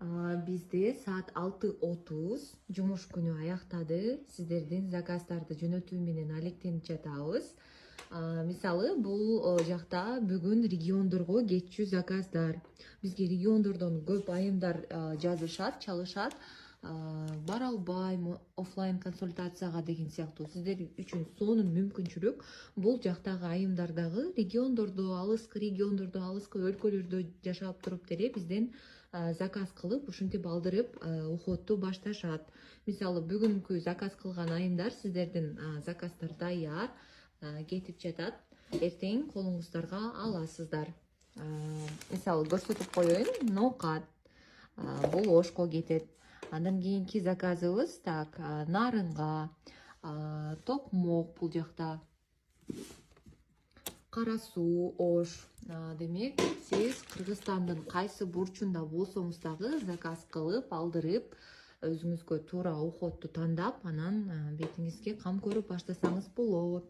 Бизде саат 6:30 жумуш күнү аяктады. Сиздердин заказдарды жөнөтүү менен алектенип жатабыз. Мисалы бул жакта бүгүн региондорго кетчү заказдар. Бизге региондордон көп айымдар жазышат, чалышат. Бара албайм офлайн консультацияга деген сыяктуу. Сиздер үчүн сонун мүмкүнчүлүк бул жактагы айымдардагы региондордо, алыскы өлкөлөрдө жашап туруп деле бизден заказ кылып, ушинтип алдырып, уходду башташат. Мисалы бүгүнкү заказ кылган айымдар сиздердин заказдар даяр, кетип жатат. Эртең колуңуздарга аласыздар. Мисалы көрсөтүп коеюн, ноокат. Бул Ошко кетет. Андан кийинки заказыбыз так, Нарынга, Токмок бул жакта. Кара суу, Ош. Демек, сиз Кыргызстандын кайсы бурчунда болсоңуз дагы заказ кылып, алдырып, өзүңүзгө туура уходду тандап, анан бетиңизге кам көрүп баштасаңыз болот.